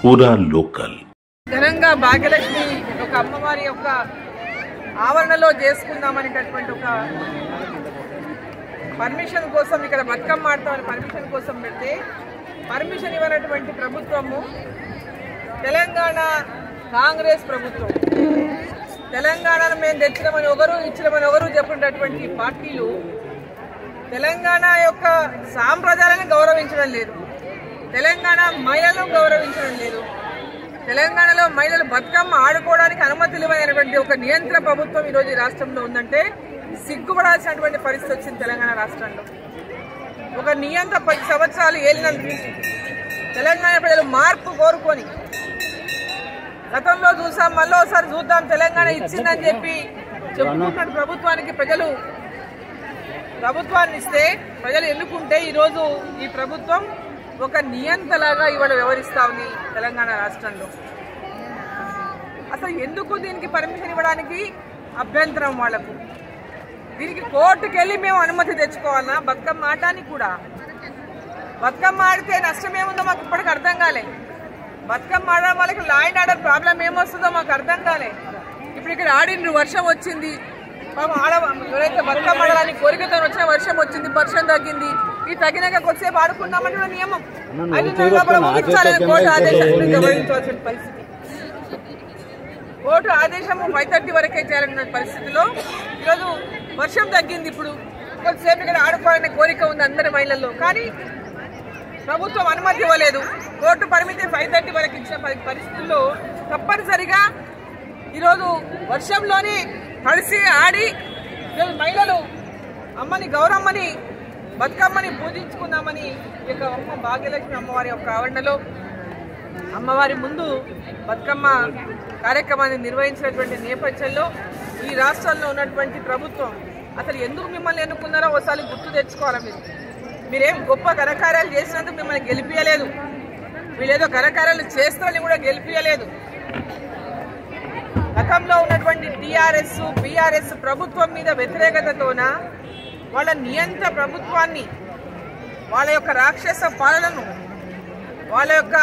పూరా లోకల్ ఘనంగా భాగ్యలక్ష్మి ఒక అమ్మవారి యొక్క ఆవరణలో చేసుకుందామనేటటువంటి ఒక పర్మిషన్ కోసం ఇక్కడ బతుకమ్మ ఆడతామని పర్మిషన్ కోసం పెడితే పర్మిషన్ ఇవ్వనటువంటి ప్రభుత్వము తెలంగాణ కాంగ్రెస్ ప్రభుత్వం. తెలంగాణను మేము తెచ్చినామని ఒకరు ఇచ్చినామని ఒకరు చెప్పినటువంటి పార్టీలు తెలంగాణ యొక్క సాంప్రదాయాలను గౌరవించడం లేదు, తెలంగాణ మహిళలను గౌరవించడం లేదు, తెలంగాణలో మహిళలు బతుకమ్మ ఆడుకోవడానికి అనుమతులు ఇవ్వనటువంటి ఒక నియంత్రణ ప్రభుత్వం ఈరోజు ఈ రాష్ట్రంలో ఉందంటే సిగ్గుపడాల్సినటువంటి పరిస్థితి వచ్చింది. తెలంగాణ రాష్ట్రంలో ఒక నియంత్ర 10 సంవత్సరాలు ఏలినందుకు తెలంగాణ ప్రజలు మార్పు కోరుకొని గతంలో చూసాం, మళ్ళీ ఒకసారి చూద్దాం తెలంగాణ ఇచ్చిందని చెప్పి చెప్పుకుంటున్న ప్రభుత్వానికి ప్రభుత్వాన్ని ఇస్తే ప్రజలు ఎన్నుకుంటే ఈరోజు ఈ ప్రభుత్వం ఒక నియంతలాగా ఇవాళ వ్యవహరిస్తా ఉంది తెలంగాణ రాష్ట్రంలో. అసలు ఎందుకు దీనికి పర్మిషన్ ఇవ్వడానికి అభ్యంతరం వాళ్లకు? దీనికి కోర్టుకు వెళ్ళి మేము అనుమతి తెచ్చుకోవాలన్నా? బతుకమ్మ ఆడటానికి కూడా బతుకమ్మ ఆడితే నష్టమేముందో మాకు ఇప్పటికి అర్థం కాలే. బతుకమ్మ ఆడడం వాళ్ళకి లా అండ్ ఆర్డర్ ప్రాబ్లం ఏమొస్తుందో మాకు అర్థం కాలే. ఇప్పుడు ఇక్కడ ఆడిండ్రు, వర్షం వచ్చింది, ఎవరైతే బతుకమ్మ ఆడడానికి కోరికతో వచ్చిన వర్షం వచ్చింది, వర్షం తగ్గింది, ఈ తగినాక కొద్దిసేపు ఆడుకున్నామంటే నియమం 5 నెలల లోపల ముగించాలని కోర్టు ఆదేశాన్ని గమనించవలసిన పరిస్థితి. కోర్టు ఆదేశము 5:30 వరకే చేయాలన్న పరిస్థితిలో ఈరోజు వర్షం తగ్గింది, ఇప్పుడు కొద్దిసేపు ఇక్కడ ఆడుకోవాలనే కోరిక ఉంది అందరి మహిళల్లో, కానీ ప్రభుత్వం అనుమతి ఇవ్వలేదు. కోర్టు పరిమితి 5:30 వరకు ఇచ్చిన పరిస్థితుల్లో తప్పనిసరిగా ఈరోజు వర్షంలోని తడిసి ఆడి ఈరోజు మహిళలు అమ్మని గౌరమ్మని బతుకమ్మని పూజించుకుందామని ఈ యొక్క భాగ్యలక్ష్మి అమ్మవారి యొక్క ఆవరణలో అమ్మవారి ముందు బతుకమ్మ కార్యక్రమాన్ని నిర్వహించినటువంటి నేపథ్యంలో ఈ రాష్ట్రంలో ఉన్నటువంటి ప్రభుత్వం అసలు ఎందుకు మిమ్మల్ని ఎన్నుకున్నారో ఒకసారి గుర్తు తెచ్చుకోవాలి. మీరేం గొప్ప ఘనకార్యాలు చేసినందుకు మిమ్మల్ని గెలిపియలేదు, వీళ్ళేదో ఘనకార్యాలు చేస్తారని కూడా గెలిపియలేదు. గతంలో ఉన్నటువంటి టీఆర్ఎస్ బీఆర్ఎస్ ప్రభుత్వం మీద వ్యతిరేకతతోన వాళ్ళ నియంత్ర ప్రభుత్వాన్ని, వాళ్ళ యొక్క రాక్షస పాలనను, వాళ్ళ యొక్క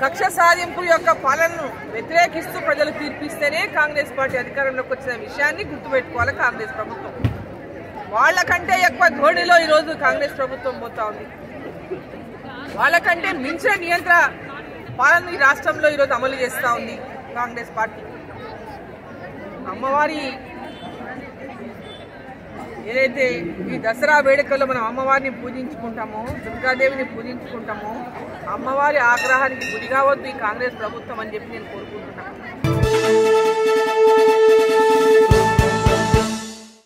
కక్ష సాధింపు యొక్క పాలనను వ్యతిరేకిస్తూ ప్రజలు తీర్పిస్తేనే కాంగ్రెస్ పార్టీ అధికారంలోకి వచ్చిన విషయాన్ని గుర్తుపెట్టుకోవాలి కాంగ్రెస్ ప్రభుత్వం. వాళ్ళకంటే ఎక్కువ ధోరణిలో ఈరోజు కాంగ్రెస్ ప్రభుత్వం పోతా ఉంది. వాళ్ళకంటే మించిన నియంత్ర పాలన ఈ రాష్ట్రంలో ఈరోజు అమలు చేస్తూ ఉంది కాంగ్రెస్ పార్టీ. అమ్మవారి ఏదైతే ఈ దసరా వేడుకల్లో మనం అమ్మవారిని పూజించుకుంటామో, దుర్గాదేవిని పూజించుకుంటామో, అమ్మవారి ఆగ్రహానికి గురి కావద్దు ఈ కాంగ్రెస్ ప్రభుత్వం అని చెప్పి నేను కోరుకుంటున్నాను.